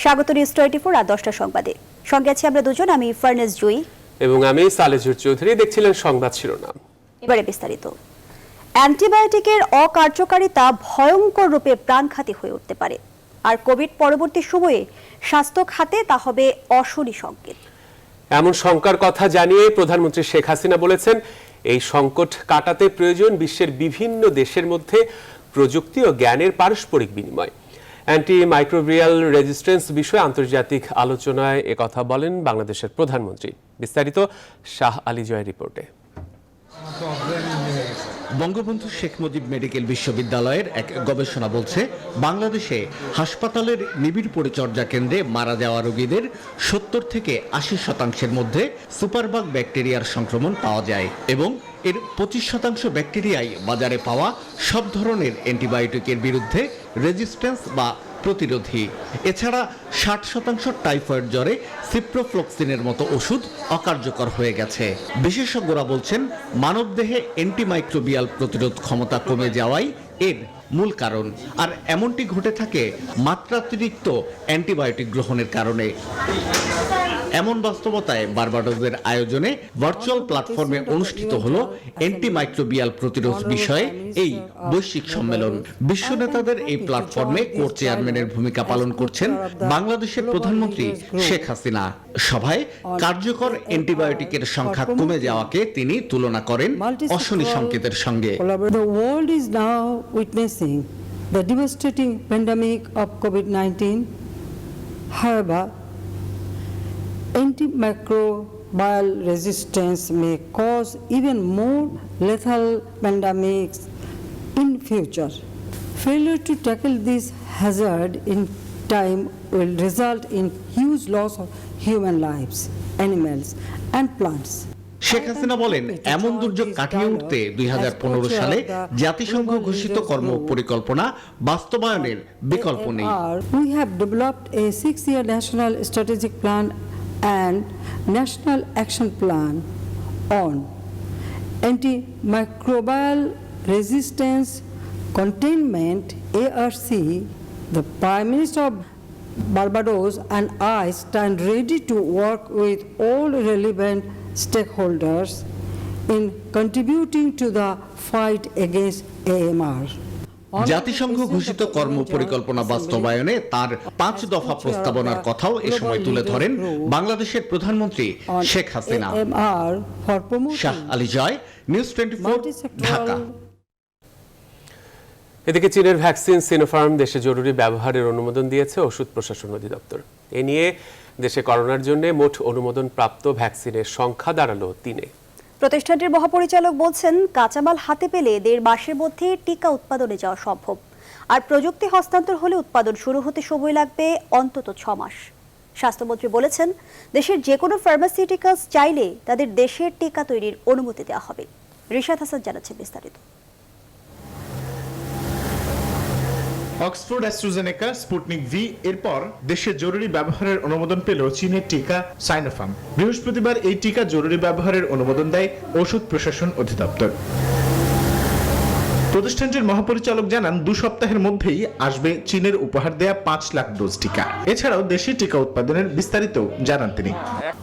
স্বাগত নিউজ 24 রাত 10টা সংবাদে। সঙ্গে আছি আমরা দুজন, আমি ফারনেস জুই এবং আমি সালেজুর চৌধুরী। দেখছিলেন সংবাদ শিরোনাম, এবারে বিস্তারিত। অ্যান্টিবায়োটিকের অকার্যকারিতা ভয়ঙ্কর রূপে প্রাণঘাতী হয়ে উঠতে পারে, আর কোভিড পরবর্তী সময়ে স্বাস্থ্য খাতে তা হবে অশনি সংকেত। এমন শঙ্কার কথা জানিয়ে প্রধানমন্ত্রী শেখ হাসিনা বলেছেন, এই সংকট কাটাতে প্রয়োজন বিশ্বের বিভিন্ন দেশের মধ্যে প্রযুক্তি ও জ্ঞানের পারস্পরিক বিনিময়। অ্যান্টি মাইক্রোবিয়াল রেজিস্ট্যান্স বিষয়ে আন্তর্জাতিক আলোচনায় একথা বলেন বাংলাদেশের প্রধানমন্ত্রী। বিস্তারিত শাহ আলী জয়ের রিপোর্টে। বঙ্গবন্ধু শেখ মুজিব মেডিকেল বিশ্ববিদ্যালয়ের এক গবেষণা বলছে, বাংলাদেশে হাসপাতালের নিবিড় পরিচর্যা কেন্দ্রে মারা যাওয়া রোগীদের 70 থেকে 80% মধ্যে সুপারবাগ ব্যাকটেরিয়ার সংক্রমণ পাওয়া যায় এবং এর 25% ব্যাকটেরিয়াই বাজারে পাওয়া সব ধরনের অ্যান্টিবায়োটিকের বিরুদ্ধে রেজিস্ট্যান্স বা প্রতিরোধী। এছাড়া 60% টাইফয়েড জ্বরে সিপ্রোফ্লক্সিনের মতো ওষুধ অকার্যকর হয়ে গেছে। বিশেষজ্ঞরা বলছেন, মানবদেহে অ্যান্টিমাইক্রোবিয়াল প্রতিরোধ ক্ষমতা কমে যাওয়াই এর মূল কারণ, আর এমনটি ঘটে থাকে মাত্রাতিরিক্ত অ্যান্টিবায়োটিক গ্রহণের কারণে। এমন বাস্তবতায় বার্বাডোসের আয়োজনে ভার্চুয়াল প্ল্যাটফর্মে অনুষ্ঠিত হলো অ্যান্টিমাইক্রোবিয়াল প্রতিরোধ বিষয়ে এই বৈশ্বিক সম্মেলন। বিশ্ব নেতাদের এই প্ল্যাটফর্মে কোর চেয়ারম্যানের ভূমিকা পালন করছেন বাংলাদেশের প্রধানমন্ত্রী শেখ হাসিনা। সভায় কার্যকর অ্যান্টিবায়োটিকের সংখ্যা কমে যাওয়াকে তিনি তুলনা করেন অশনি সংকেতের সঙ্গে। The world is now witnessing the devastating pandemic of COVID-19. However, antimicrobial resistance may cause even more lethal pandemics in future. Failure to tackle this hazard in time will result in huge loss of human lives, animals and plants. Sheikh Hasina বলেন, এমন দুর্যোগ কাটিয়ে উঠতে 2015 সালে জাতিসংঘ ঘোষিত কর্ম পরিকল্পনা বাস্তবায়নের বিকল্প নেই। We have developed a 6-year national strategic plan and national action plan on antimicrobial resistance containment (ARC). The Prime Minister of Barbados and I stand ready to work with all relevant stakeholders in contributing to the fight against AMR. জাতিসংঘ ঘোষিত কর্ম পরিকল্পনা বাস্তবায়নে তার 5 দফা প্রস্তাবনার কথাও এ সময় তুলে ধরেন বাংলাদেশের প্রধানমন্ত্রী শেখ হাসিনা। শাহ আলী জয়, নিউজ 24, ঢাকা। এদিকে চীনের ভ্যাকসিন সিনোফার্ম দেশে জরুরি ব্যবহারের অনুমোদন দিয়েছে ওষুধ প্রশাসন অধিদপ্তর। এ নিয়ে দেশে করোনার জন্য মোট অনুমোদন প্রাপ্ত ভ্যাকসিনের সংখ্যা দাঁড়ালো 3-এ। প্রতিষ্ঠানটির মহাপরিচালক বলছেন, কাঁচামাল হাতে পেলে 1.5 মাসের মধ্যে টিকা উৎপাদনে যাওয়া সম্ভব, আর প্রযুক্তি হস্তান্তর হলে উৎপাদন শুরু হতে সময় লাগবে অন্তত 6 মাস। স্বাস্থ্যমন্ত্রী বলেছেন, দেশের যে কোনো ফার্মাসিউটিক্যালস চাইলে তাদের দেশের টিকা তৈরির অনুমতি দেওয়া হবে। রিশাদ হাসান জানাচ্ছেন বিস্তারিত। অক্সফোর্ড অ্যাস্ট্রাজেনেকা স্পুটনিক ভি এরপর দেশে জরুরি ব্যবহারের অনুমোদন পেল চীনের টিকা সাইনোফার্ম। বৃহস্পতিবার এই টিকা জরুরি ব্যবহারের অনুমোদন দেয় ওষুধ প্রশাসন অধিদপ্তর। প্রতিষ্ঠানটির মহাপরিচালক জানান, 2 সপ্তাহের মধ্যেই আসবে চীনের উপহার দেয়া 5 লাখ ডোজ টিকা। এছাড়াও দেশে টিকা উৎপাদনের বিস্তারিত জানান তিনি।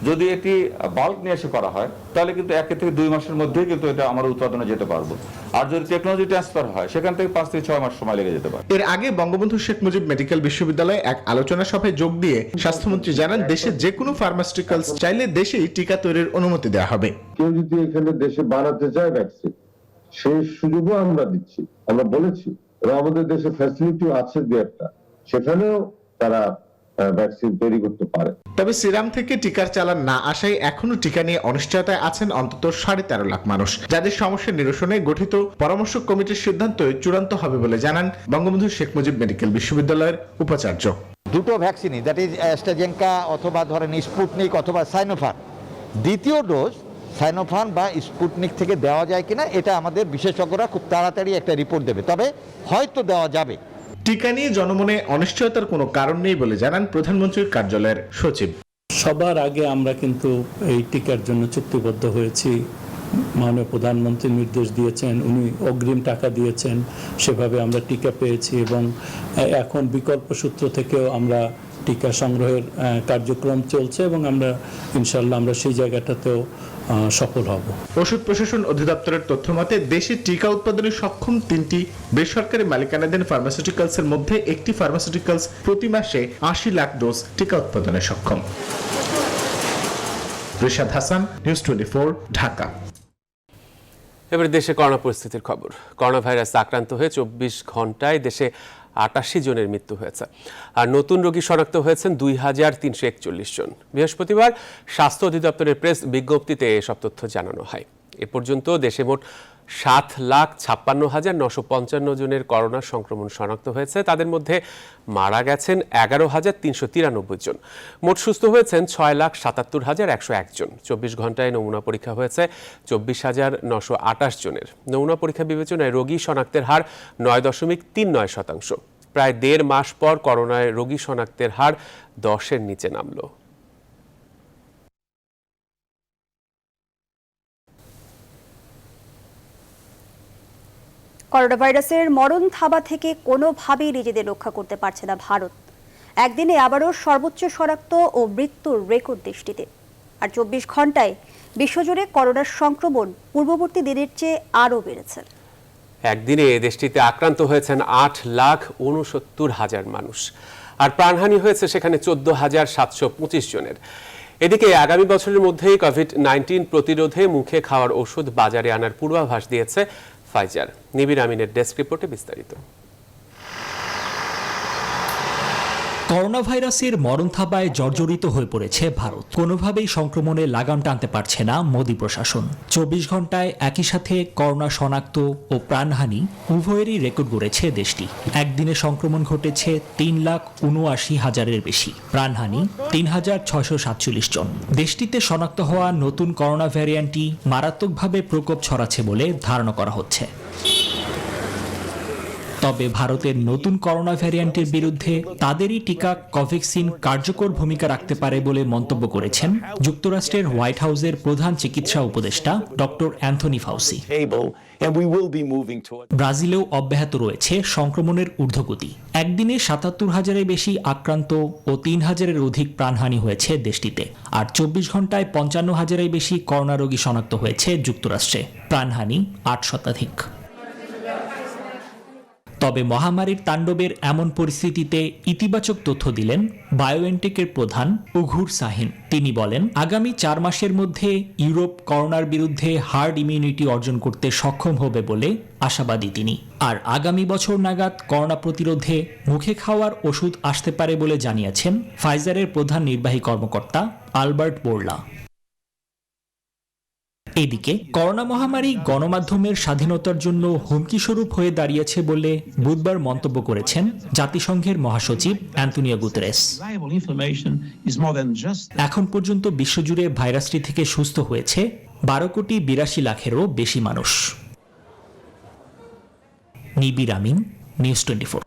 যদি এটি বাল্ক নিয়ে এসে করা হয় তাহলে কিন্তু 1 থেকে 2 মাসের মধ্যেই কিন্তু এটা আমরা উৎপাদনে যেতে পারবো, আর যদি টেকনোলজি ট্রান্সফার হয় সেখান থেকে 5 থেকে 6 মাস সময় লেগে যেতে পারে। এর আগে বঙ্গবন্ধু শেখ মুজিব মেডিকেল বিশ্ববিদ্যালয়ে এক আলোচনা সভায় যোগ দিয়ে স্বাস্থ্যমন্ত্রী জানান, দেশের যে কোনো ফার্মাসিউটিক্যালস চাইলে দেশেই টিকা তৈরির অনুমতি দেওয়া হবে। কেউ যদি এখানে দেশে বানাতে চায় ভ্যাকসিন, সেই সুযোগও আমরা দিচ্ছি। আমরা বলেছি আমাদের দেশে ফ্যাসিলিটি আছে একটা, সেখানেও তারা ভ্যাকসিন তৈরি করতে পারে। তবে সিরাম থেকে টিকার চালান না আসায় এখনো টিকা নিয়ে অনিশ্চয়তায় আছেন অন্তত 13.5 লাখ মানুষ, যাদের সমস্যা নিরসনে গঠিত পরামর্শ কমিটির সিদ্ধান্ত চূড়ান্ত হবে বলে জানান বঙ্গবন্ধু শেখ মুজিব মেডিকেল বিশ্ববিদ্যালয়ের উপাচার্য। দুটো ভ্যাকসিনই, দ্যাট ইজ অ্যাস্ট্রাজেনেকা অথবা ধরেন স্পুটনিক অথবা সাইনোফার্ম, দ্বিতীয় ডোজ সাইনোফার্ম বা স্পুটনিক থেকে দেওয়া যায় কিনা এটা আমাদের বিশেষজ্ঞরা খুব তাড়াতাড়ি একটা রিপোর্ট দেবে, তবে হয়তো দেওয়া যাবে। টিকা নিয়ে জনমনে অনিশ্চয়তার কোনো কারণ নেই বলে জানান প্রধানমন্ত্রীর কার্যালয়ের সচিব। সবার আগে আমরা কিন্তু এই টিকার জন্য চুক্তিবদ্ধ হয়েছি। মাননীয় প্রধানমন্ত্রী নির্দেশ দিয়েছেন, উনি অগ্রিম টাকা দিয়েছেন, সেভাবে আমরা টিকা পেয়েছি এবং এখন বিকল্প সূত্র থেকেও আমরা টিকা সংগ্রহের কার্যক্রম চলছে এবং আমরা ইনশাল্লাহ আমরা সেই জায়গাটাতেও সফল হব। ওষুধ প্রশাসন অধিদপ্তরের তথ্য মতে দেশে টিকা উৎপাদনে সক্ষম 3টি বেসরকারি মালিকানাধীন ফার্মাসিউটিক্যালসের মধ্যে একটি ফার্মাসিউটিক্যালস প্রতি মাসে 80 লাখ ডোজ টিকা উৎপাদনে সক্ষম। রিশাদ হাসান, নিউজ 24, ঢাকা। এবারে দেশে করোনা পরিস্থিতির খবর। করোনা ভাইরাস আক্রান্ত হয়ে 24 ঘন্টায় দেশে 88 জনের মৃত্যু হয়েছে, আর নতুন রোগী শনাক্ত হয়েছেন 2341 জন। বৃহস্পতিবার স্বাস্থ্য অধিদপ্তরের প্রেস বিজ্ঞপ্তিতে এসব তথ্য জানানো হয়। এ পর্যন্ত দেশে মোট 7,56,955 জনের করোনা সংক্রমণ শনাক্ত হয়েছে। তাদের মধ্যে মারা গেছেন 11,393 জন। মোট সুস্থ হয়েছেন 6,77,101 জন। 24 ঘন্টায় নমুনা পরীক্ষা হয়েছে 24,928 জনের। নমুনা পরীক্ষা বিবেচনায় রোগী শনাক্তের হার 9.39%। প্রায় 1.5 মাস পর করোনায় রোগী শনাক্তের হার 10-এর নিচে নামল। করোনা ভাইরাসের মরণ থাবা থেকে কোনোভাবেই নিজেদের রক্ষা করতে পারছে না ভারত। একদিনে আবারও সর্বোচ্চ শনাক্ত ও মৃত্যুর রেকর্ড দেশটিতে। আর 24 ঘন্টায় বিশ্বজুড়ে করোনার সংক্রমণ পূর্ববর্তী দিনের চেয়ে আরও বেড়েছে। একদিনে দেশটিতে আক্রান্ত হয়েছেন 8,69,000 মানুষ, আর প্রাণহানি হয়েছে সেখানে 14,725 জনের। এদিকে আগামী বছরের মধ্যেই কোভিড-19 প্রতিরোধে মুখে খাওয়ার ওষুধ বাজারে আনার পূর্বাভাস দিয়েছে ফাইজার। নিবির আমিনের ডেস্ক রিপোর্টে বিস্তারিত। করোনা ভাইরাসের মরণ থাবায় জর্জরিত হয়ে পড়েছে ভারত। কোনোভাবেই সংক্রমণে লাগাম টানতে পারছে না মোদি প্রশাসন। 24 ঘন্টায় একই সাথে করোনা শনাক্ত ও প্রাণহানি উভয়েরই রেকর্ড গড়েছে দেশটি। একদিনে সংক্রমণ ঘটেছে 3,79,000-এর বেশি, প্রাণহানি 3,647 জন। দেশটিতে শনাক্ত হওয়া নতুন করোনা ভ্যারিয়েন্টটি মারাত্মকভাবে প্রকোপ ছড়াচ্ছে বলে ধারণা করা হচ্ছে। তবে ভারতের নতুন করোনা ভ্যারিয়েন্টের বিরুদ্ধে তাদেরই টিকা কোভ্যাক্সিন কার্যকর ভূমিকা রাখতে পারে বলে মন্তব্য করেছেন যুক্তরাষ্ট্রের হোয়াইট হাউসের প্রধান চিকিৎসা উপদেষ্টা ডক্টর অ্যান্থনি ফাউসি। ব্রাজিলেও অব্যাহত রয়েছে সংক্রমণের ঊর্ধ্বগতি। একদিনে 77,000-এর বেশি আক্রান্ত ও 3,000-এর অধিক প্রাণহানি হয়েছে দেশটিতে। আর 24 ঘন্টায় 55,000-এর বেশি করোনা রোগী শনাক্ত হয়েছে যুক্তরাষ্ট্রে, প্রাণহানি 8 শতাধিক। তবে মহামারীর তাণ্ডবের এমন পরিস্থিতিতে ইতিবাচক তথ্য দিলেন বায়োএনটেকের প্রধান উঘুর সাহিন। তিনি বলেন, আগামী 4 মাসের মধ্যে ইউরোপ করোনার বিরুদ্ধে হার্ড ইমিউনিটি অর্জন করতে সক্ষম হবে বলে আশাবাদী তিনি। আর আগামী বছর নাগাদ করোনা প্রতিরোধে মুখে খাওয়ার ওষুধ আসতে পারে বলে জানিয়েছেন ফাইজারের প্রধান নির্বাহী কর্মকর্তা আলবার্ট বোরলা। এদিকে করোনা মহামারী গণমাধ্যমের স্বাধীনতার জন্য হুমকি স্বরূপ হয়ে দাঁড়িয়েছে বলে বুধবার মন্তব্য করেছেন জাতিসংঘের মহাসচিব অ্যান্টোনিও গুতেরেস। এখন পর্যন্ত বিশ্বজুড়ে ভাইরাসটি থেকে সুস্থ হয়েছে 12,82,00,000-এরও বেশি মানুষ। নিবির আমিন, নিউজ 24।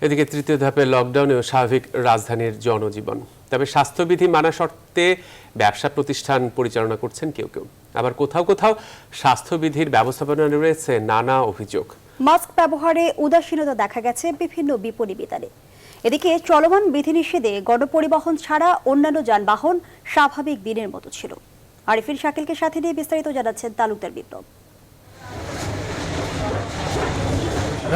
এদিকে তৃতীয় ধাপের লকডাউনেও স্বাভাবিক রাজধানীর জনজীবন। তবে স্বাস্থ্যবিধি মানা শর্তে ব্যবসা প্রতিষ্ঠান পরিচালনা করছেন কেউ কেউ, আবার কোথাও কোথাও স্বাস্থ্যবিধির ব্যবস্থাপনায় রয়েছে নানা অভিযোগ। মাস্ক ব্যবহারে উদাসীনতা দেখা গেছে বিভিন্ন বিপণী বিতানে। এদিকে চলমান বিধিনিষেধে গণপরিবহন ছাড়া অন্যান্য যানবাহন স্বাভাবিক দিনের মতো ছিল। আরিফিন শাকিলকে সাথে নিয়ে বিস্তারিত জানাচ্ছেন তালুকদার বিপ্লব।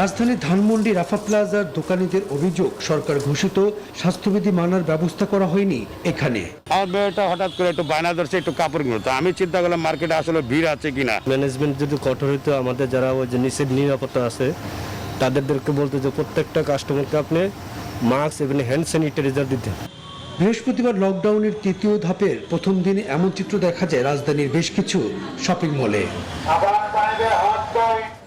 রাজধানীর ধানমন্ডি রাফা প্লাজার দোকানীদের অভিযোগ, সরকার ঘোষিত স্বাস্থ্যবিধি মানার ব্যবস্থা করা হয়নি এখানে। আমার মেয়েটা হঠাৎ করে একটু বায়না ধরছে একটু কাপড় কিনতো, আমি চিন্তা করলাম মার্কেটে আসলে ভিড় আছে কিনা। ম্যানেজমেন্ট যদি কঠোর হইতো, আমাদের যারা ওই যে নিষেধ নিরাপত্তা আছে তাদেরকে বলতে যে প্রত্যেকটা কাস্টমারকে আপনি মাস্ক এবং হ্যান্ড স্যানিটাইজার দিতে। বৃহস্পতিবার লকডাউনের তৃতীয় ধাপের প্রথম দিনে এমন চিত্র দেখা যায় রাজধানীর বেশ কিছু শপিং মলে।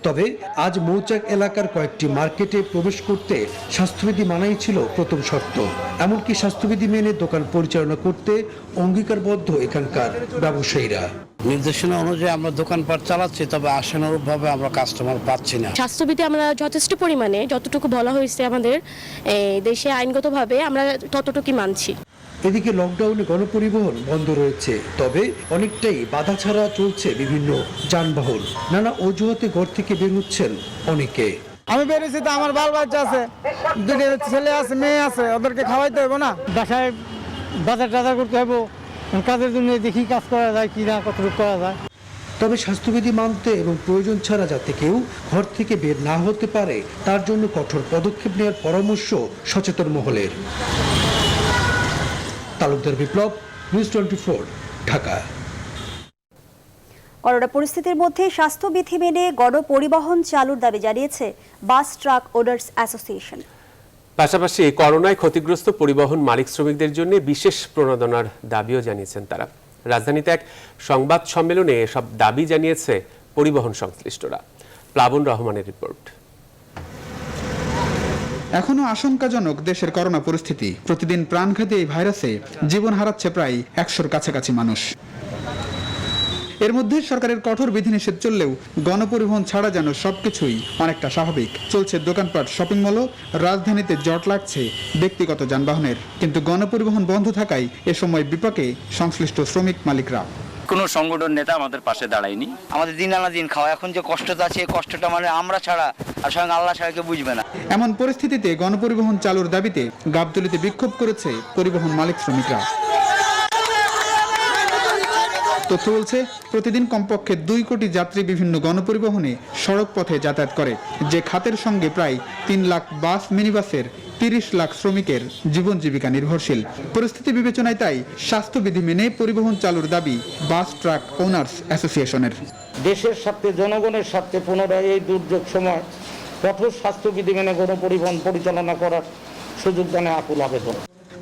তবে আজ মৌচাক এলাকার কয়েকটি মার্কেটে প্রবেশ করতে স্বাস্থ্যবিধি মানাই ছিল প্রথম শর্ত। এমনকি স্বাস্থ্যবিধি মেনে দোকান পরিচালনা করতে অঙ্গীকারবদ্ধ এখানকার ব্যবসায়ীরা। নির্দেশনা অনুযায়ী আমরা দোকানপাট চালাচ্ছি, তবে আশানুরূপভাবে আমরা কাস্টমার পাচ্ছি না। স্বাস্থ্যবিধি আমরা যথেষ্ট পরিমাণে যতটুকু বলা হয়েছে আমাদের দেশে আইনগতভাবে আমরা ততটুকুই মানছি। এদিকে লকডাউনে গণপরিবহন বন্ধ রয়েছে, তবে অনেকটাই বাধা ছাড়া চলছে বিভিন্ন যানবাহন। নানা অজুহাতে ঘর থেকে বের হচ্ছেন অনেকে। আমি বেরিয়েছি তো আমার বাল বাচ্চা আছে, দুটো ছেলে আছে, মেয়ে আছে, ওদেরকে খাওয়াইতে হবে না? বাসায় বাজার টাজার করতে হবে, কাজের জন্য দেখি কাজ করা যায় কি না, কতটুকু করা যায়। তবে স্বাস্থ্যবিধি মানতে এবং প্রয়োজন ছাড়া যাতে কেউ ঘর থেকে বের না হতে পারে তার জন্য কঠোর পদক্ষেপ নেওয়ার পরামর্শ সচেতন মহলের। তালুকদার বিপ্লব, নিউজ 24, ঢাকা। করোনা পরিস্থিতির মধ্যে স্বাস্থ্যবিধি মেনে গণপরিবহন চালুর দাবি জানিয়েছে বাস ট্রাক ওনার্স অ্যাসোসিয়েশন। পাশাপাশি করোনায় ক্ষতিগ্রস্ত পরিবহন মালিক শ্রমিকদের জন্য বিশেষ প্রণোদনার দাবিও জানিয়েছেন তারা। রাজধানীতে এক সংবাদ সম্মেলনে এসব দাবি জানিয়েছে পরিবহন সংশ্লিষ্টরা। প্লাবন রহমানের রিপোর্ট। এখনো আশঙ্কাজনক দেশের করোনা পরিস্থিতি। প্রতিদিন প্রাণঘাতী এই ভাইরাসে জীবন হারাচ্ছে প্রায় 100-র কাছাকাছি মানুষ। এর মধ্যে সরকারের কঠোর বিধিনিষেধ চললেও গণপরিবহন ছাড়া যেন সবকিছুই অনেকটা স্বাভাবিক। চলছে দোকানপাট, শপিং মলও। রাজধানীতে জট লাগছে ব্যক্তিগত যানবাহনের, কিন্তু গণপরিবহন বন্ধ থাকায় এ সময় বিপাকে সংশ্লিষ্ট শ্রমিক মালিকরা। কোনো সংগঠন নেতা আমাদের পাশে দাঁড়ায়নি। আমাদের দিন আনা দিন খাওয়া, এখন যে কষ্টটা আছে এই কষ্টটা মানে আমরা ছাড়া আর স্বয়ং আল্লাহ ছাড়া কেউ বুঝবে না। এমন পরিস্থিতিতে গণপরিবহন চালুর দাবিতে গাবতলীতে বিক্ষোভ করেছে পরিবহন মালিক শ্রমিকরা। তথ্য বলছে, প্রতিদিন কমপক্ষে 2 কোটি যাত্রী বিভিন্ন গণপরিবহনে সড়ক পথে যাতায়াত করে। যে খাতের সঙ্গে প্রায় 3 লাখ বাস, মিনিবাসের 30 লাখ শ্রমিকের জীবন জীবিকা নির্ভরশীল। পরিস্থিতি বিবেচনায় তাই স্বাস্থ্যবিধি মেনে পরিবহন চালুর দাবি বাস ট্রাক ওনার্স অ্যাসোসিয়েশনের। দেশের স্বার্থে, জনগণের স্বার্থে পুনরায় এই দুর্যোগ সময় কঠোর স্বাস্থ্যবিধি মেনে গণপরিবহন পরিচালনা করার সুযোগ দানে আকুল আবেদন।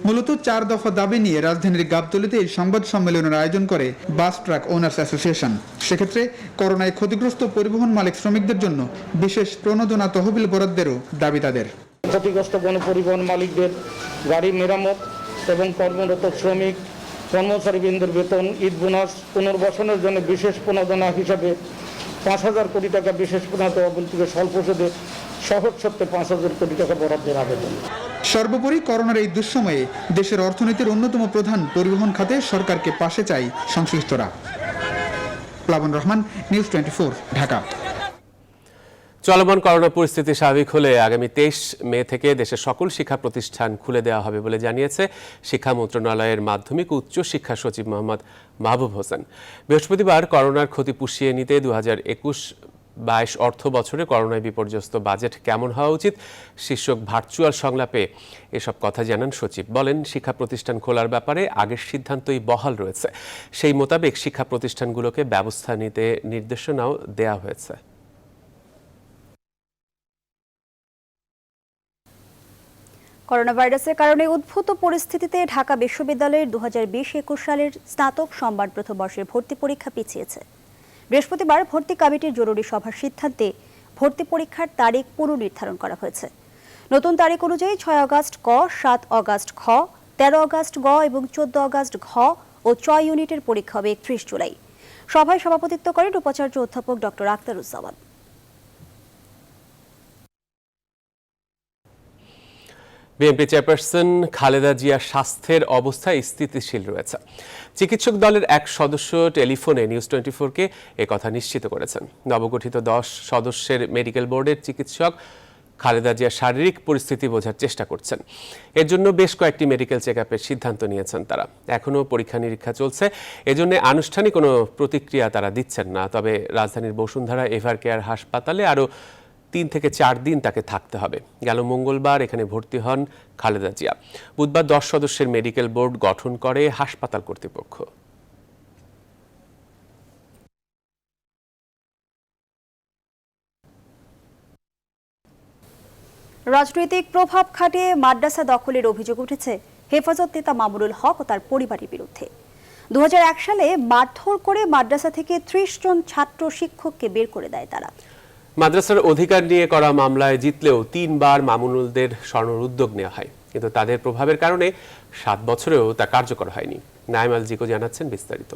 মূলত 4 দফা দাবি নিয়ে রাজধানীর গাবতলীতে এই সংবাদ সম্মেলনের আয়োজন করে বাস ট্রাক ওনার্স অ্যাসোসিয়েশন। সেক্ষেত্রে করোনায় ক্ষতিগ্রস্ত পরিবহন মালিক শ্রমিকদের জন্য বিশেষ প্রণোদনা তহবিল বরাদ্দেরও দাবি তাদের। ক্ষতিগ্রস্ত গণপরিবহন মালিকদের গাড়ি মেরামত এবং কর্মরত শ্রমিক কর্মচারীবৃন্দের বেতন, ঈদ বোনাস, পুনর্বাসনের জন্য বিশেষ প্রণোদনা হিসাবে 5,000 কোটি টাকা বিশেষ প্রণোদনা তহবিল থেকে স্বল্প সুদে সহজ সত্ত্বে 5,000 কোটি টাকা বরাদ্দের আবেদন। সর্বোপরি করোনার এই দুঃসময়ে দেশের অর্থনীতির অন্যতম প্রধান পরিবহন খাতে সরকারকে পাশে চাই সংশ্লিষ্টরা। প্লাবন রহমান, নিউজ 24, ঢাকা। চলমান করোনা পরিস্থিতি স্বাভাবিক হলে আগামী 23 মে থেকে দেশের সকল শিক্ষা প্রতিষ্ঠান খুলে দেওয়া হবে বলে জানিয়েছে শিক্ষা মন্ত্রণালয়ের মাধ্যমিক ও উচ্চ শিক্ষা সচিব মোহাম্মদ মাহবুব হোসেন। বৃহস্পতিবার করোনার ক্ষতি পুষিয়ে নিতে 2021-22 অর্থ বছরে করোনায় বিপর্যস্ত বাজেট কেমন হওয়া উচিত শীর্ষক ভার্চুয়াল সংলাপে এসব কথা জানান সচিব। বলেন, শিক্ষা প্রতিষ্ঠান খোলার ব্যাপারে আগের সিদ্ধান্তই বহাল রয়েছে। সেই মোতাবেক শিক্ষা প্রতিষ্ঠানগুলোকে ব্যবস্থা নিতে নির্দেশনাও দেওয়া হয়েছে। করোনা ভাইরাসের কারণে উদ্ভূত পরিস্থিতিতে ঢাকা বিশ্ববিদ্যালয়ের 2020-21 সালের স্নাতক সম্মান প্রথম বর্ষের ভর্তি পরীক্ষা পিছিয়েছে। বৃহস্পতিবার ভর্তি কমিটির জরুরি সভার সিদ্ধান্তে ভর্তি পরীক্ষার তারিখ পুনর্নির্ধারণ করা হয়েছে। নতুন তারিখ অনুযায়ী 6 আগস্ট ক, 7 আগস্ট খ, 13 আগস্ট গ এবং 14 আগস্ট ঘ ও 6 ইউনিটের পরীক্ষা হবে 31 জুলাই। সভায় সভাপতিত্ব করেন উপাচার্য অধ্যাপক doctor Akhtaruzzaman. BNP chairperson Khaleda জিয়ার স্বাস্থ্যের অবস্থা স্থিতিশীল রয়েছে। চিকিৎসক দলের এক সদস্য টেলিফোনে নিউজ 24-কে একথা নিশ্চিত করেছেন। নবগঠিত 10 সদস্যের মেডিকেল বোর্ডের চিকিৎসক খালেদা জিয়ার শারীরিক পরিস্থিতি বোঝার চেষ্টা করছেন। এর জন্য বেশ কয়েকটি মেডিকেল চেকআপের সিদ্ধান্ত নিয়েছেন তারা। এখনও পরীক্ষা নিরীক্ষা চলছে, এজন্য আনুষ্ঠানিক কোনো প্রতিক্রিয়া তারা দিচ্ছেন না। তবে রাজধানীর বসুন্ধরা এভার কেয়ার হাসপাতালে আরও 3 থেকে 4 দিন তাকে থাকতে হবে। গেল মঙ্গলবার এখানে ভর্তি হন খালেদা জিয়া। বুধবার 10 সদস্যের মেডিকেল বোর্ড গঠন করে হাসপাতাল কর্তৃপক্ষ। রাজনৈতিক প্রভাব খাটিয়ে মাদ্রাসা দখলের অভিযোগ উঠেছে হেফাজত নেতা মামুনুল হক ও তার পরিবারের বিরুদ্ধে। 2001 সালে মারধর করে মাদ্রাসা থেকে 30 জন ছাত্র শিক্ষককে বের করে দেয় তারা। মাদ্রাসার অধিকার নিয়ে করা মামলায় জিতলেও 3 বার মামুনুলদের সরানোর উদ্যোগ নেওয়া হয়, কিন্তু তাদের প্রভাবের কারণে 7 বছরেও তা কার্যকর হয়নি। নাইম আল জিকো জানাচ্ছেন বিস্তারিত।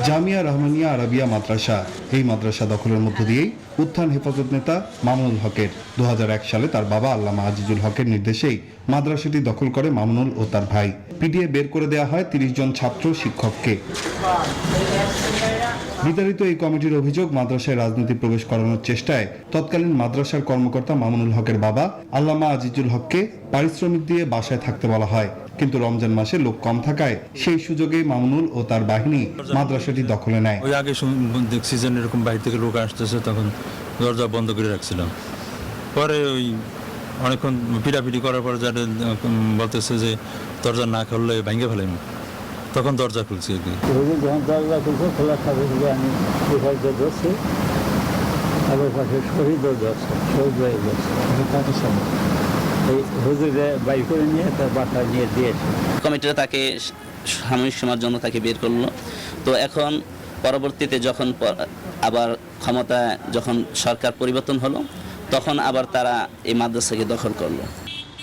জামিয়া রহমানিয়া আরাবিয়া মাদ্রাসা। এই মাদ্রাসা দখলের মধ্য দিয়েই উত্থান হেফাজত নেতা মামুনুল হকের। 2001 সালে তার বাবা আল্লামা আজিজুল হকের নির্দেশেই মাদ্রাসাটি দখল করে মামুনুল ও তার ভাই। পিটিয়ে বের করে দেওয়া হয় 30 জন ছাত্র শিক্ষককে। বিতাড়িত এই কমিটির অভিযোগ, মাদ্রাসায় রাজনীতি প্রবেশ করানোর চেষ্টায় তৎকালীন মাদ্রাসার কর্মকর্তা মামুনুল হকের বাবা আল্লামা আজিজুল হককে পারিশ্রমিক দিয়ে বাসায় থাকতে বলা হয়। কিন্তু রমজান মাসে লোক কম থাকায় সেই সুযোগে মামুনুল ও তার বাহিনী মাদ্রাসাটি দখলে নেয়। ওই আগে দেখছি যে এরকম বাইরে থেকে লোক আসতেছে, তখন দরজা বন্ধ করে রাখছিলাম। পরে ওই অনেকক্ষণ পিটাপিটি করার পর যারা বলতেছে যে দরজা না খুললে ভেঙে ফেলেন, তখন দরজা খুলছি আর কি। যখন দরজা খুলছে, খোলার সাথে সাথে আমি ধরছি, আবার পাশে শহীদও ধরছে, শহীদ ভাই ধরছে। কত সময় এই হুজুরে বাইর করে নিয়ে তার বাসায় নিয়ে দিয়েছে। কমিটিরা তাকে সাময়িক সময়ের জন্য তাকে বের করলো। তো এখন পরবর্তীতে যখন আবার ক্ষমতা যখন সরকার পরিবর্তন হলো, তখন আবার তারা এই মাদ্রাসাকে দখল করলো।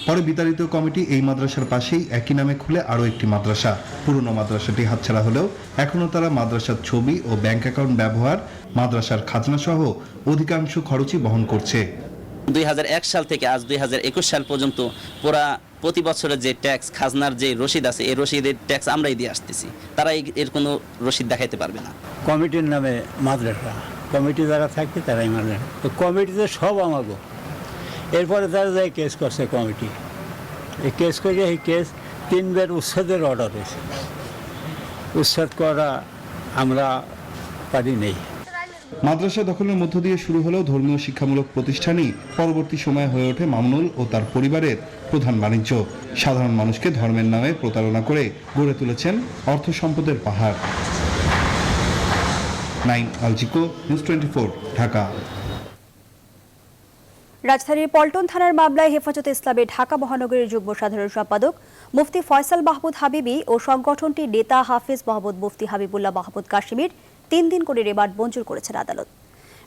পরে বিতাড়িত কমিটি এই মাদ্রাসার পাশেই একই নামে খুলে আরও একটি মাদ্রাসা। পুরনো মাদ্রাসাটি হাতছাড়া হলেও এখনও তারা মাদ্রাসার ছবি ও ব্যাংক অ্যাকাউন্ট ব্যবহার, মাদ্রাসার খাজনা সহ অধিকাংশ খরচই বহন করছে। 2001 সাল থেকে আজ 2021 সাল পর্যন্ত প্রতি বছরের যে ট্যাক্স, খাজনার যে রসিদ আছে, এই রসিদের ট্যাক্স আমরাই দিয়ে আসতেছি। তারা এর কোনো রসিদ দেখাইতে পারবে না। কমিটির নামে মাদ্রাসা, কমিটি যারা থাকবে তারাই মাদ্রাসা। তো কমিটিতে সব আমাগো। এরপরে তারা যাই কেস করছে কমিটি। এই কেস করে এই কেস 3 বার উচ্ছেদের অর্ডার হয়েছে। উচ্ছেদ করা আমরা পারি নেই। মাদ্রাসা দখলের মধ্য দিয়ে শুরু হলেও ধর্মীয় শিক্ষামূলক প্রতিষ্ঠানই পরবর্তী সময়ে হয়ে ওঠে মামুনুল ও তার পরিবারের প্রধান বাণিজ্য। সাধারণ মানুষকে ধর্মের নামে প্রতারণা করে গড়ে তুলেছেন অর্থ সম্পদের পাহাড়। নাইম আলচিকো, নিউজ 24, ঢাকা। রাজধানীর পল্টন থানার মামলায় হেফাজতে ইসলামের ঢাকা মহানগরীর যুগ্ম সাধারণ সম্পাদক মুফতি ফয়সাল মাহমুদ হাবিবি ও সংগঠনটির নেতা হাফিজ মোহাম্মদ মুফতি হাবিবুল্লাহ মাহমুদ কাশিমের 3 দিন করে রিমান্ড মঞ্জুর করেছেন আদালত।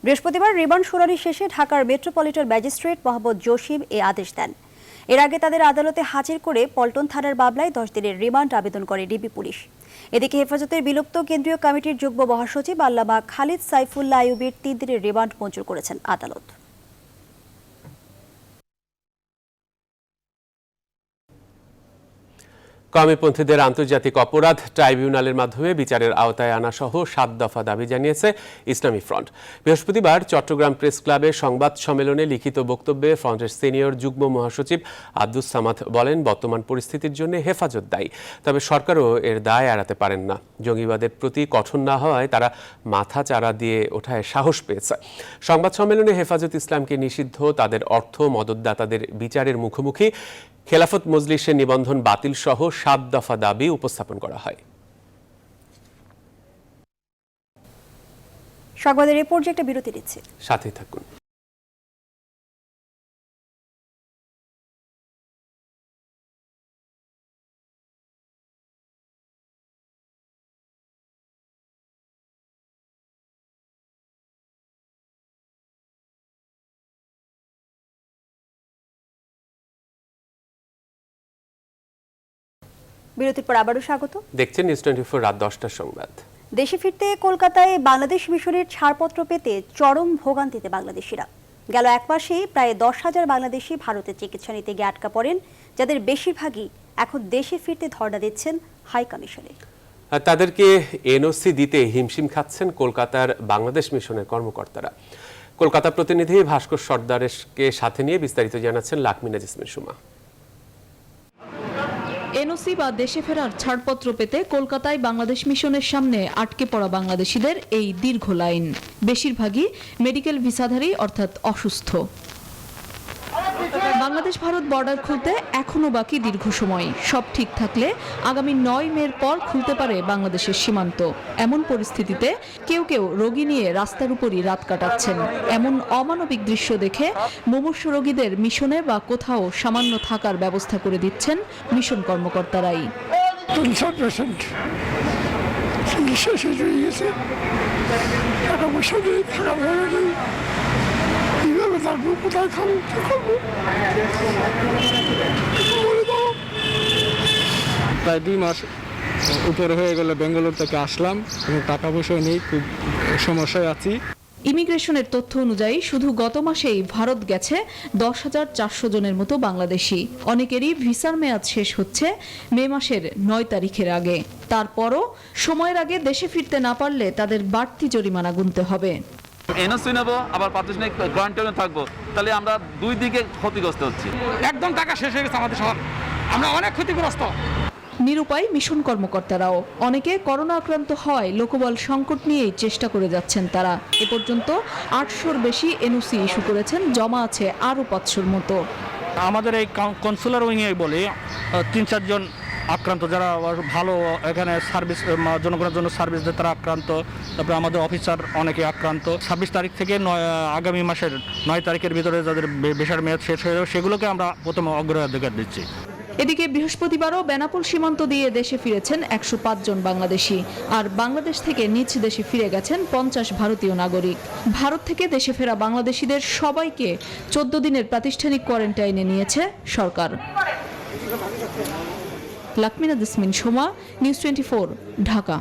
বৃহস্পতিবার রিমান্ড শুনানি শেষে ঢাকার মেট্রোপলিটন ম্যাজিস্ট্রেট মোহাম্মদ জসিম এ আদেশ দেন। এর আগে তাদের আদালতে হাজির করে পল্টন থানার মামলায় 10 দিনের রিমান্ড আবেদন করে ডিবি পুলিশ। এদিকে হেফাজতের বিলুপ্ত কেন্দ্রীয় কমিটির যুগ্ম মহাসচিব আল্লামা খালিদ সাইফুল্লাহ আইয়ুবের 3 দিনের রিমান্ড মঞ্জুর করেছেন আদালত। কমিপন্থীদের আন্তর্জাতিক অপরাধ ট্রাইব্যুনালের মাধ্যমে বিচারের আওতায় আনা সহ 7 দফা দাবি জানিয়েছে ইসলামী ফ্রন্ট। বৃহস্পতিবার চট্টগ্রাম প্রেস ক্লাবে সংবাদ সম্মেলনে লিখিত বক্তব্যে ফ্রন্টের সিনিয়র যুগ্ম মহাসচিব আব্দুস সামাদ বলেন, বর্তমান পরিস্থিতির জন্য হেফাজত দায়ী, তবে সরকারও এর দায় এড়াতে পারেন না। জঙ্গিবাদের প্রতি কঠোর না হওয়ায় তারা মাথা চারা দিয়ে ওঠায় সাহস পেয়েছে। সংবাদ সম্মেলনে হেফাজত ইসলামকে নিষিদ্ধ, তাদের অর্থ মদতদাতাদের বিচারের মুখোমুখি, খেলাফত মজলিসের নিবন্ধন বাতিল সহ 7 দফা দাবি উপস্থাপন করা হয়। সংবাদের এই পর্যায়ে একটা বিরতি নিচ্ছে, সাথে থাকুন। বিরতির পর আবারও স্বাগত। দেখছেন নিউজ 24 রাত 10টার সংবাদ। দেশে ফিরতে কলকাতায় বাংলাদেশ মিশনের ছাড়পত্র পেতে চরম ভোগান্তিতে বাংলাদেশিরা। গেল 1 মাসে প্রায় 10,000 বাংলাদেশি ভারতে চিকিৎসা নিতে গিয়ে আটকা পড়েন, যাদের বেশিরভাগই এখন দেশে ফিরতে ধর্ণা দিচ্ছেন হাই কমিশনে। তাদেরকে এনওসি দিতে হিমশিম খাচ্ছেন কলকাতার বাংলাদেশ মিশনের কর্মকর্তারা। কলকাতা প্রতিনিধি ভাস্কর সর্দারকে সাথে নিয়ে বিস্তারিত জানাচ্ছেন লাকমিনা জেসমিন সুমা। এনওসি বা দেশে ফেরার ছাড়পত্র পেতে কলকাতায় বাংলাদেশ মিশনের সামনে আটকে পড়া বাংলাদেশিদের এই দীর্ঘ লাইন। বেশিরভাগই মেডিকেল ভিসাধারী অর্থাৎ অসুস্থ। বাংলাদেশ ভারত বর্ডার খুলতে এখনো বাকি দীর্ঘ সময়। সব ঠিক থাকলে আগামী 9 মের পর খুলতে পারে বাংলাদেশের সীমান্ত। এমন পরিস্থিতিতে কেউ কেউ রোগী নিয়ে রাস্তার উপরই রাত কাটাচ্ছেন। এমন অমানবিক দৃশ্য দেখে মুমূর্ষু রোগীদের মিশনে বা কোথাও সামান্য থাকার ব্যবস্থা করে দিচ্ছেন মিশন কর্মকর্তারাই। প্রায় 2 মাস উপরে হয়ে গেলে বেঙ্গালোর থেকে আসলাম, কোনো টাকা পয়সা নেই, খুব সমস্যায় আছি। ইমিগ্রেশনের তথ্য অনুযায়ী শুধু গত মাসেই ভারত গেছে 10,400 জনের মতো বাংলাদেশি। অনেকেরই ভিসার মেয়াদ শেষ হচ্ছে মে মাসের 9 তারিখের আগে। তারপরও সময়ের আগে দেশে ফিরতে না পারলে তাদের বাড়তি জরিমানা গুনতে হবে। এনওসি নেবো, আবার প্রাতিষ্ঠানিক কোয়ারেন্টাইনে থাকবো, তাহলে আমরা দুই দিকে ক্ষতিগ্রস্ত হচ্ছি। একদম টাকা শেষ হয়ে গেছে আমাদের সবার, আমরা অনেক ক্ষতিগ্রস্ত। নিরুপায় মিশন কর্মকর্তারাও। অনেকে করোনা আক্রান্ত হয় লোকবল সংকট নিয়েই চেষ্টা করে যাচ্ছেন তারা। এ পর্যন্ত 800-র বেশি এনওসি ইস্যু করেছেন, জমা আছে আরও 500-র মতো। আমাদের এই কনসুলার উইংয়ে বলে 3-4 জন আক্রান্ত, যারা ভালো এখানে সার্ভিস জনগণের জন্য সার্ভিস দেয় তারা আক্রান্ত। তারপরে আমাদের অফিসার অনেকে আক্রান্ত। 26 তারিখ থেকে আগামী মাসের 9 তারিখের ভিতরে যাদের ভিসার মেয়াদ শেষ হয়ে যাবে সেগুলোকে আমরা প্রথমে অগ্রাধিকার দিচ্ছি। এদিকে বৃহস্পতিবারও বেনাপোল সীমান্ত দিয়ে দেশে ফিরেছেন 105 জন বাংলাদেশি। আর বাংলাদেশ থেকে নিজ দেশে ফিরে গেছেন 50 ভারতীয় নাগরিক। ভারত থেকে দেশে ফেরা বাংলাদেশিদের সবাইকে 14 দিনের প্রাতিষ্ঠানিক কোয়ারেন্টাইনে নিয়েছে সরকার। লাকমিনা জেসমিন, সোমা, নিউজ 24, ঢাকা।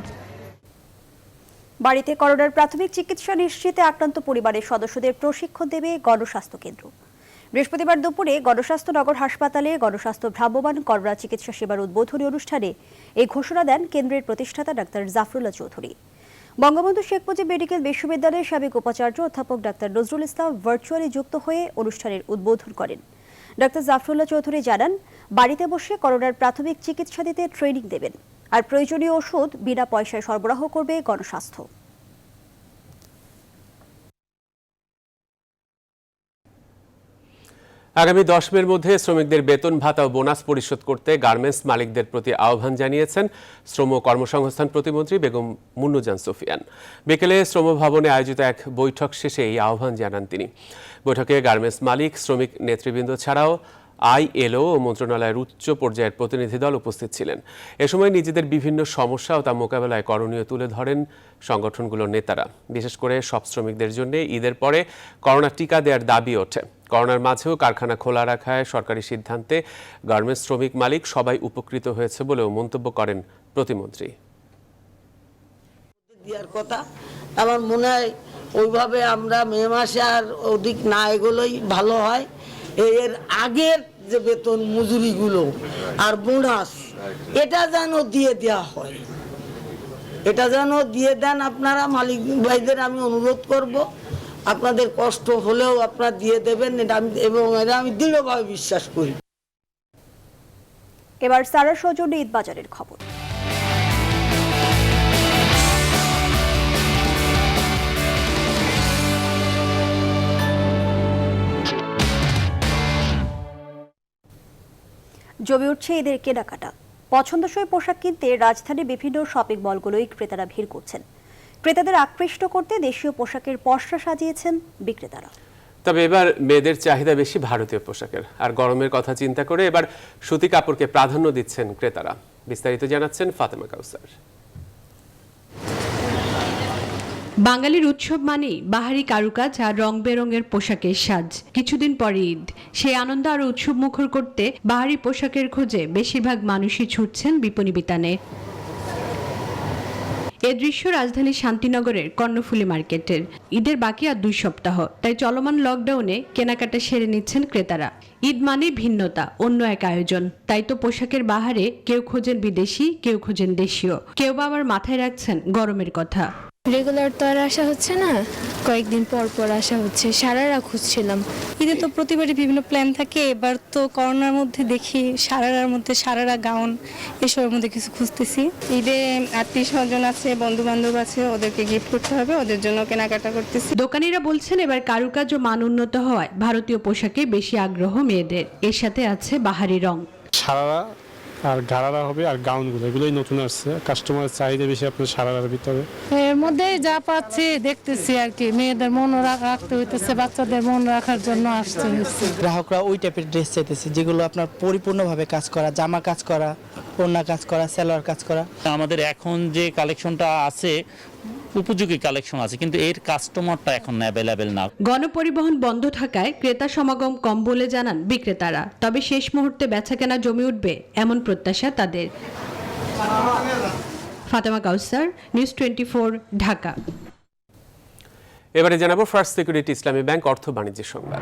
বাড়িতে করোনার প্রাথমিক চিকিৎসা নিশ্চিতে আক্রান্ত পরিবারের সদস্যদের প্রশিক্ষণ দেবে গণস্বাস্থ্য কেন্দ্র। বৃহস্পতিবার দুপুরে গণস্বাস্থ্য নগর হাসপাতালে গণস্বাস্থ্য ভ্রাম্যমাণ করোনা চিকিৎসা সেবার উদ্বোধনী অনুষ্ঠানে এই ঘোষণা দেন কেন্দ্রের প্রতিষ্ঠাতা ডাক্তার জাফরুল্লাহ চৌধুরী। বঙ্গবন্ধু শেখ মুজিব মেডিকেল বিশ্ববিদ্যালয়ের সাবেক উপাচার্য অধ্যাপক ডাক্তার নজরুল ইসলাম ভার্চুয়ালি যুক্ত হয়ে অনুষ্ঠানের উদ্বোধন করেন। ডাক্তার জাফরুল্লাহ চৌধুরী জানান, বাড়িতে বসে করোনার প্রাথমিক চিকিৎসা দিতে ট্রেনিং দেবেন, আর প্রয়োজনীয় ওষুধ বিনা পয়সায় সরবরাহ করবে গণস্বাস্থ্য। আগামী 10 মের মধ্যে শ্রমিকদের বেতন ভাতা ও বোনাস পরিশোধ করতে গার্মেন্টস মালিকদের প্রতি আহ্বান জানিয়েছেন শ্রম ও কর্মসংস্থান প্রতিমন্ত্রী বেগম মুন্নুজান সুফিয়ান। বিকেলে শ্রম ভবনে আয়োজিত এক বৈঠক শেষে এই আহ্বান জানান তিনি। বৈঠকে গার্মেন্টস মালিক, শ্রমিক নেতৃবৃন্দ ছাড়াও আইএলও ও মন্ত্রণালয়ের উচ্চ পর্যায়ের প্রতিনিধি দল উপস্থিত ছিলেন। এ সময় নিজেদের বিভিন্ন সমস্যা ও তা মোকাবেলায় করণীয় তুলে ধরেন সংগঠনগুলোর নেতারা। বিশেষ করে সব শ্রমিকদের জন্য ঈদের পরে করোনা টিকা দেওয়ার দাবি ওঠে। করোনার মাঝেও কারখানা খোলা রাখায় সরকারি সিদ্ধান্তে গার্মেন্টস শ্রমিক মালিক সবাই উপকৃত হয়েছে বলেও মন্তব্য করেন প্রতিমন্ত্রী। আমার মনে হয় ওইভাবে আমরা মে মাসে আর অধিক না এগুলোই ভালো হয়। এর আগের যে বেতন মজুরিগুলো আর বোনাস এটা যেন দিয়ে দেওয়া হয়, এটা যেন দিয়ে দেন আপনারা মালিক ভাইদের। আমি অনুরোধ করব, আপনাদের কষ্ট হলেও আপনারা দিয়ে দেবেন, এবং এটা আমি দৃঢ়ভাবে বিশ্বাস করি। এবার সারার সৌজন্যে ঈদ বাজারের খবর। জমে উঠছে ঈদের কেনাকাটা। পছন্দসই পোশাক কিনতে রাজধানীর বিভিন্ন শপিং মলগুলোয় ক্রেতারা ভিড় করছেন। ক্রেতাদের আকৃষ্ট করতে দেশীয় পোশাকের পসরা সাজিয়েছেন বিক্রেতারা। তবে এবার মেয়েদের চাহিদা বেশি ভারতীয় পোশাকের, আর গরমের কথা চিন্তা করে এবার সুতি কাপড়কে প্রাধান্য দিচ্ছেন ক্রেতারা। বিস্তারিত জানাচ্ছেন ফাতেমা কাউসার। বাঙালির উৎসব মানেই বাহারি কারুকাজ আর রং বেরঙের পোশাকের সাজ। কিছুদিন পরে ঈদ, সেই আনন্দ আরো উৎসব মুখর করতে বাহারি পোশাকের খোঁজে বেশিরভাগ মানুষই ছুটছেন বিপণী বিতানে। এ দৃশ্য রাজধানীর শান্তিনগরের কর্ণফুলী মার্কেটের। ঈদের বাকি আর 2 সপ্তাহ, তাই চলমান লকডাউনে কেনাকাটা সেরে নিচ্ছেন ক্রেতারা। ঈদ মানে ভিন্নতা, অন্য এক আয়োজন। তাই তো পোশাকের বাহারে কেউ খোঁজেন বিদেশি, কেউ খোঁজেন দেশীয়, কেউ বা আবার মাথায় রাখছেন গরমের কথা। রেগুলার তো আর আসা হচ্ছে না, কয়েকদিন পর পর আসা হচ্ছে। সারারা খুঁজছিলাম। ঈদে তো প্রতিবারই বিভিন্ন প্ল্যান থাকে, এবার তো করোনার মধ্যে দেখি সারারার মধ্যে সারারা গাউন এসবের মধ্যে কিছু খুঁজতেছি। ঈদে আত্মীয় স্বজন আছে, বন্ধু বান্ধব আছে, ওদেরকে গিফট করতে হবে, ওদের জন্য কেনাকাটা করতেছি। দোকানিরা বলছেন এবার কারুকাজ ও মান উন্নত হওয়ায় ভারতীয় পোশাকে বেশি আগ্রহ মেয়েদের। এর সাথে আছে বাহারি রং। সারারা আর গারারা হবে, আর গাউনগুলো এগুলোই নতুন আসছে। কাস্টমার চাহিদা বেশি আপনার সারারার ভিতরে। এর মধ্যে যা পাচ্ছি দেখতেছি আর কি, মেয়েদের মন রাখতে হইতেছে, বাচ্চাদের মন রাখার জন্য আসতে হচ্ছে। গ্রাহকরা ওই টাইপের ড্রেস চাইতেছে যেগুলো আপনার পরিপূর্ণভাবে কাজ করা, জামা কাজ করা, ওড়না কাজ করা, সালোয়ার কাজ করা। আমাদের এখন যে কালেকশনটা আছে উপযোগী কালেকশন আছে, কিন্তু এর কাস্টমারটা এখন অ্যাভেলেবেল না। গণপরিবহন বন্ধ থাকায় ক্রেতা সমাগম কম বলে জানান বিক্রেতারা। তবে শেষ মুহূর্তে বেচাকেনা জমে উঠবে এমন প্রত্যাশা তাদের। ফাতেমা কাউসার, নিউজ 24, ঢাকা। এবারে জানাবো ফার্স্ট সিকিউরিটি ইসলামী ব্যাংক অর্থ বাণিজ্য সংবাদ।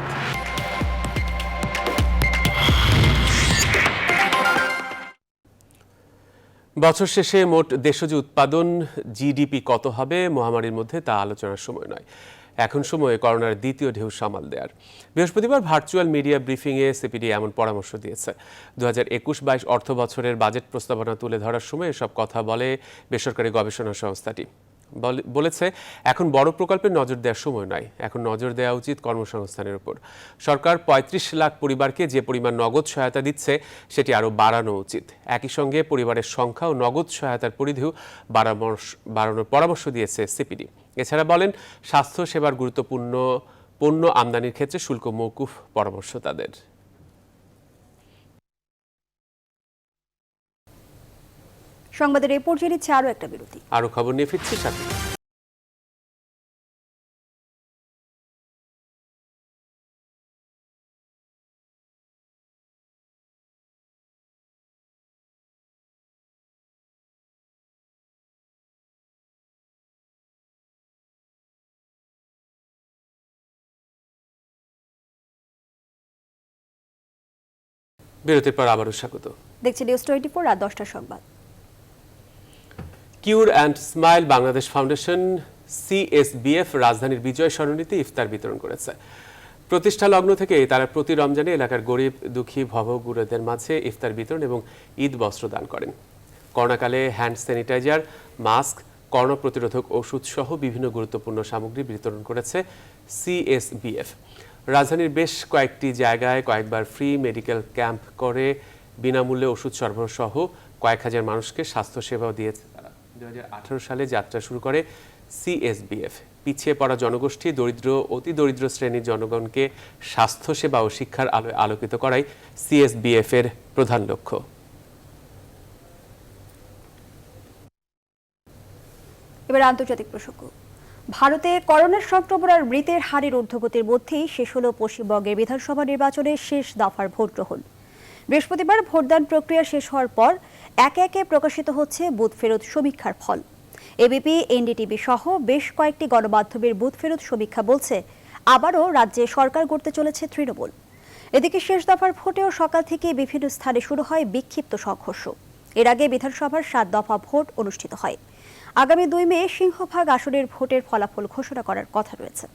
বছর শেষে মোট দেশজ উৎপাদন জিডিপি কত হবে মহামারীর মধ্যে তা আলোচনার সময় নয়, এখন সময়ে করোনার দ্বিতীয় ঢেউ সামাল দেওয়ার। বৃহস্পতিবার ভার্চুয়াল মিডিয়া ব্রিফিংয়ে সিপিডি এমন পরামর্শ দিয়েছে। 2021-22 অর্থ বছরের বাজেট প্রস্তাবনা তুলে ধরার সময় এসব কথা বলে বেসরকারি গবেষণা সংস্থাটি। বলেছে এখন বড় প্রকল্পে নজর দেওয়ার সময় নয়, এখন নজর দেওয়া উচিত কর্মসংস্থানের উপর। সরকার 35 লাখ পরিবারকে যে পরিমাণ নগদ সহায়তা দিচ্ছে সেটি আরও বাড়ানো উচিত। একই সঙ্গে পরিবারের সংখ্যা ও নগদ সহায়তার পরিধিও বাড়ানোর পরামর্শ দিয়েছে সিপিডি। এছাড়া বলেন স্বাস্থ্য সেবার গুরুত্বপূর্ণ পণ্য আমদানির ক্ষেত্রে শুল্ক মওকুফ পরামর্শ তাদের। সংবাদের এই পর্যায়ে নিচ্ছে আরও একটা বিরতি। আরও খবর নিয়ে ফিরছি সাথে। বিরতির পর আবারও স্বাগত। দেখছি নিউজ 24 রাত 10টার সংবাদ। Cure and smile Bangladesh foundation CSBF রাজধানীর বিজয় সরণিতে ইফতার বিতরণ করেছে। প্রতিষ্ঠা লগ্ন থেকে তারা প্রতি রমজানে এলাকার গরিব দুঃখী ভবঘুরেদের মাঝে ইফতার বিতরণ এবং ঈদ বস্ত্র দান করেন। করোনাকালে হ্যান্ড স্যানিটাইজার, মাস্ক, করোনা প্রতিরোধক ওষুধ সহ বিভিন্ন গুরুত্বপূর্ণ সামগ্রী বিতরণ করেছে CSBF। রাজধানীর বেশ কয়েকটি জায়গায় কয়েকবার ফ্রি মেডিকেল ক্যাম্প করে বিনামূল্যে ওষুধ সরবরাহ সহ কয়েক হাজার মানুষকে স্বাস্থ্যসেবাও দিয়েছে তারা। 2018 সালে যাত্রা শুরু করে CSBF। পিছিয়ে পড়া জনগোষ্ঠী, দরিদ্র, অতি দরিদ্র শ্রেণীর জনগণকে স্বাস্থ্যসেবা ও শিক্ষার আলোয় আলোকিত করাই CSBF এর প্রধান লক্ষ্য। এবার আন্তর্জাতিক প্রসঙ্গ। ভারতে করোনার সংক্রমণ আর মৃতের হারের ঊর্ধ্বগতির মধ্যেই শেষ হলো পশ্চিমবঙ্গের বিধানসভা নির্বাচনের শেষ দফার ভোট গ্রহণ। বৃহস্পতিবার ভোটদান প্রক্রিয়া শেষ হওয়ার পর একে একে প্রকাশিত হচ্ছে বুথ ফেরত সমীক্ষার ফল। এবিপি, এনডিটিভি সহ বেশ কয়েকটি গণমাধ্যমের বুথ ফেরত সমীক্ষা বলছে আবারও রাজ্যে সরকার গড়তে চলেছে তৃণমূল। এদিকে শেষ দফার ভোটেও সকাল থেকে বিভিন্ন স্থানে শুরু হয় বিক্ষিপ্ত সংঘর্ষ। এর আগে বিধানসভার 7 দফা ভোট অনুষ্ঠিত হয়। আগামী 2 মে সিংহভাগ আসনের ভোটের ফলাফল ঘোষণা করার কথা রয়েছে।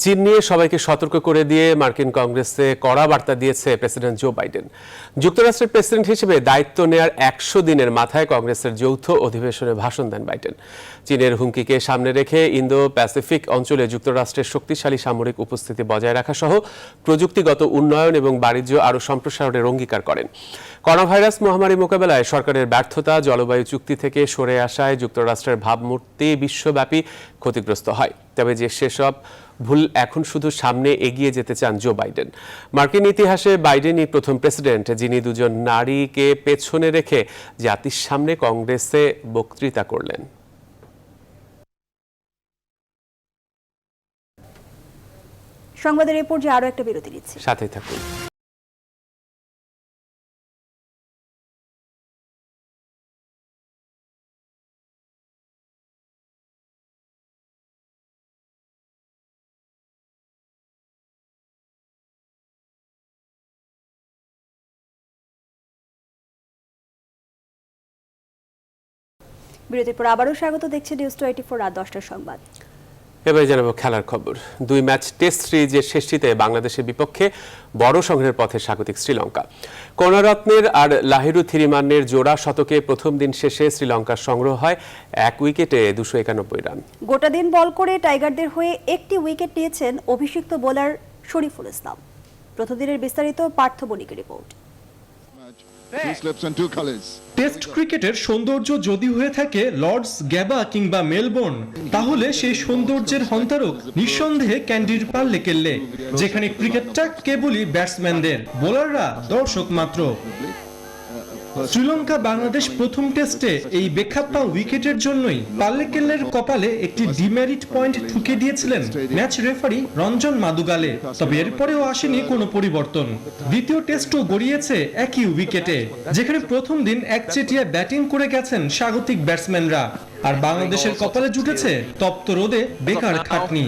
চীন নিয়ে সবাইকে সতর্ক করে দিয়ে মার্কিন কংগ্রেসে কড়া বার্তা দিয়েছে প্রেসিডেন্ট জো বাইডেন। যুক্তরাষ্ট্রের প্রেসিডেন্ট হিসেবে দায়িত্ব নেয়ার 100 দিনের মাথায় কংগ্রেসের যৌথ অধিবেশনে ভাষণ দেন বাইডেন। চীনের হুমকিকে সামনে রেখে ইন্দো প্যাসিফিক অঞ্চলে যুক্তরাষ্ট্রের শক্তিশালী সামরিক উপস্থিতি বজায় রাখা সহ প্রযুক্তিগত উন্নয়ন এবং বাণিজ্য আরও সম্প্রসারণের অঙ্গীকার করেন। করোনা ভাইরাস মহামারী মোকাবেলায় সরকারের ব্যর্থতা, জলবায়ু চুক্তি থেকে সরে আসায় যুক্তরাষ্ট্রের ভাবমূর্তি বিশ্বব্যাপী ক্ষতিগ্রস্ত হয়। তবে যে সেসব ভুল এখন শুধু সামনে এগিয়ে যেতে চান জো বাইডেন। মার্কিন ইতিহাসে বাইডেনই প্রথম প্রেসিডেন্ট যিনি দুজন নারীকে পেছনে রেখে জাতির সামনে কংগ্রেসে বক্তৃতা করলেন। সংবাদের এই পর্যায়ে আরো একটা বিরতি নিচ্ছি, সাথে থাকুন। বিরতির পর আবারও স্বাগত। দেখছে নিউজ 24 রাত 10টার সংবাদ। এবারে জানাবো খেলার খবর। 2 ম্যাচ টেস্ট সিরিজের শেষটিতে বাংলাদেশের বিপক্ষে বড় সংগ্রহের পথে স্বাগতিক শ্রীলঙ্কা। করুণারত্নের আর লাহিরু থিরিমান্নের জোড়া শতকে প্রথম দিন শেষে শ্রীলঙ্কার সংগ্রহ হয় 1 উইকেটে 291 রান। গোটা দিন বল করে টাইগারদের হয়ে একটি উইকেট নিয়েছেন অভিষিক্ত বোলার শরীফুল ইসলাম। প্রথম দিনের বিস্তারিত পার্থ বণিকের রিপোর্ট। টেস্ট ক্রিকেটের সৌন্দর্য যদি হয়ে থাকে লর্ডস, গ্যাবা কিংবা মেলবোর্ন, তাহলে সেই সৌন্দর্যের হন্তারক নিঃসন্দেহে ক্যান্ডির পাল্লে কেল্লে, যেখানে ক্রিকেটটা কেবলই ব্যাটসম্যানদের, বোলাররা দর্শক মাত্র। শ্রীলঙ্কা বাংলাদেশ প্রথম টেস্টে এই বেখাপ্পা উইকেটের জন্যই পাল্লেকেলের কপালে একটি ডিমেরিট পয়েন্ট ঠুকে দিয়েছিলেন ম্যাচ রেফারি রঞ্জন মাদুগালে। তবে এরপরেও আসেনি কোনো পরিবর্তন। দ্বিতীয় টেস্টও গড়িয়েছে একই উইকেটে, যেখানে প্রথম দিন একচেটিয়া ব্যাটিং করে গেছেন স্বাগতিক ব্যাটসম্যানরা। আর বাংলাদেশের কপালে জুটেছে তপ্ত রোদে বেকার খাটনি।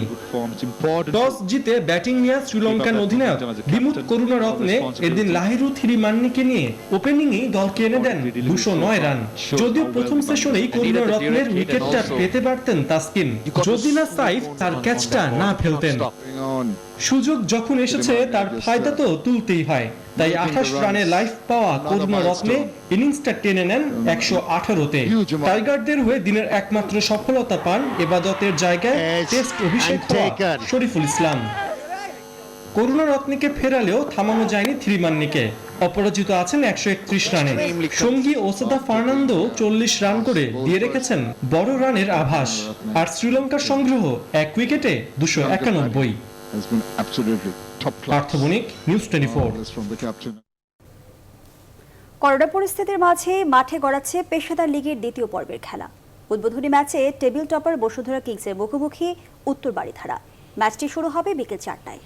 টস জিতে ব্যাটিং নিয়ে শ্রীলঙ্কান অধিনায়ক বিমুত করুণারত্নে এদিন লাহিরু থিরিমান্নিকে নিয়ে ওপেনিংয়েই দলকে এনে দেন 209 রান। যদিও প্রথম সেশনেই করুণারত্নের উইকেটটা পেতে পারতেন তাসকিন, যদি না সাইফ তার ক্যাচটা না ফেলতেন। সুযোগ যখন এসেছে তার ফায়দা তো তুলতেই হয়, তাই 28 রানে লাইফ পাওয়া করুণারত্নে ইনিংসটা টেনে নেন 118-তে। টাইগারদের হয়ে দিনের একমাত্র সফলতা পান এবাদতের জায়গায় টেস্ট অভিষেক হওয়া শরীফুল ইসলাম। করুণারত্নেকে ফেরালেও থামানো যায়নি থিরিমান্নিকে। অপরাজিত আছেন 131 রানে। সঙ্গী ওসাদা ফার্নান্দো 40 রান করে দিয়ে রেখেছেন বড় রানের আভাস। আর শ্রীলঙ্কার সংগ্রহ এক উইকেটে 291। পার্থবণিক, নিউজ 24। করোনা পরিস্থিতির মাঝে মাঠে গড়াচ্ছে পেশাদার লিগের দ্বিতীয় পর্বের খেলা। উদ্বোধনী ম্যাচে টেবিল টপার বসুন্ধরা কিংসের মুখোমুখি উত্তর বারিধারা। ম্যাচটি শুরু হবে বিকেল 4টায়।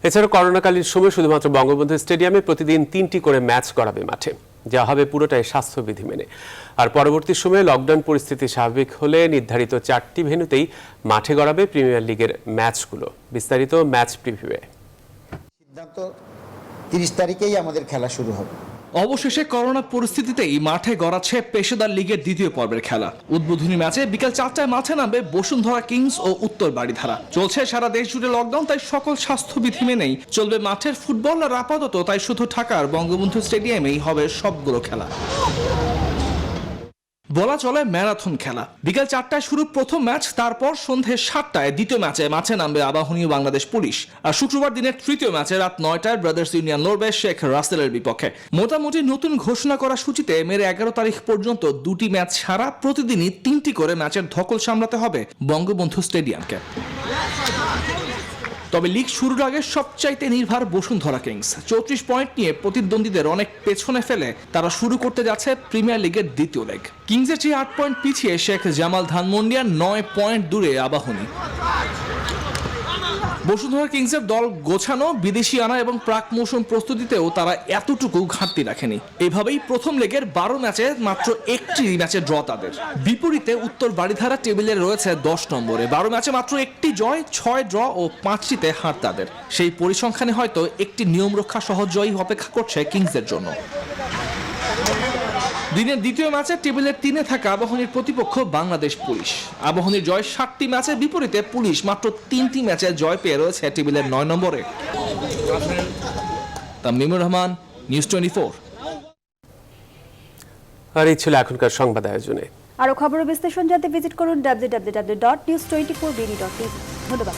এছাড়া করোনাকালীন সময় শুধুমাত্র বঙ্গবন্ধু স্টেডিয়ামে প্রতিদিন 3টি করে ম্যাচ গড়াবে মাঠে, যা হবে পুরোটাই স্বাস্থ্যবিধি মেনে। আর পরবর্তী সময়ে লকডাউন পরিস্থিতি স্বাভাবিক হলে নির্ধারিত 4টি ভেন্যুতেই মাঠে গড়াবে প্রিমিয়ার লিগের ম্যাচগুলো। বিস্তারিত ম্যাচ প্রিভিউয়ে। সিদ্ধান্ত 30 তারিখেই আমাদের খেলা শুরু হবে। অবশেষে করোনা পরিস্থিতিতেই মাঠে গড়াচ্ছে পেশাদার লিগের দ্বিতীয় পর্বের খেলা। উদ্বোধনী ম্যাচে বিকেল 4টায় মাঠে নামবে বসুন্ধরা কিংস ও উত্তর বারিধারা। চলছে সারা দেশ জুড়ে লকডাউন, তাই সকল স্বাস্থ্যবিধি মেনেই চলবে মাঠের ফুটবল। আর আপাতত তাই শুধু ঢাকার বঙ্গবন্ধু স্টেডিয়ামেই হবে সবগুলো খেলা। বলা চলে ম্যারাথন খেলা। বিকেল 4টায় শুরু প্রথম ম্যাচ, তারপর সন্ধ্যে 7টায় দ্বিতীয় ম্যাচে মাঠে নামবে আবাহনী বাংলাদেশ পুলিশ। আর শুক্রবার দিনের তৃতীয় ম্যাচে রাত 9টায় ব্রাদার্স ইউনিয়ন লড়বে শেখ রাসেলের বিপক্ষে। মোটামুটি নতুন ঘোষণা করা সূচিতে মে 11 তারিখ পর্যন্ত 2টি ম্যাচ ছাড়া প্রতিদিনই 3টি করে ম্যাচের ধকল সামলাতে হবে বঙ্গবন্ধু স্টেডিয়ামকে। তবে লিগ শুরুর আগে সবচাইতে নির্ভর বসুন্ধরা কিংস। 34 পয়েন্ট নিয়ে প্রতিদ্বন্দ্বীদের অনেক পেছনে ফেলে তারা শুরু করতে যাচ্ছে প্রিমিয়ার লিগের দ্বিতীয় লেগ। কিংসের চেয়ে 8 পয়েন্ট পিছিয়ে শেখ জামাল ধানমন্ডিয়া, 9 পয়েন্ট দূরে আবাহনী। বসুন্ধরা কিংসের দল গোছানো, বিদেশি আনা এবং প্রাক মৌসুম প্রস্তুতিতেও তারা এতটুকু ঘাটতি রাখেনি। এভাবেই প্রথম লেগের 12 ম্যাচে মাত্র 1টি ম্যাচে ড্র তাদের। বিপরীতে উত্তর বারিধারা টেবিলে রয়েছে 10 নম্বরে। 12 ম্যাচে মাত্র 1টি জয়, 6 ড্র ও 5টিতে হার তাদের। সেই পরিসংখ্যানে হয়তো একটি নিয়ম রক্ষা সহজ জয়ই অপেক্ষা করছে কিংসের জন্য। দিনের দ্বিতীয় ম্যাচে টেবিলের 3-এ থাকা আবাহনীর প্রতিপক্ষ বাংলাদেশ পুলিশ। আবাহনীর জয় 7টি ম্যাচে, বিপরীতে পুলিশ মাত্র 3টি ম্যাচে জয় পেয়ে রয়েছে টেবিলের 9 নম্বরে। তামিমুর রহমান, নিউজ 24। আর এই ছিল এখনকার সংবাদ আয়োজনে। আরো খবর বিশ্লেষণ জানতে ভিজিট করুন www.news24bd.tv। ধন্যবাদ।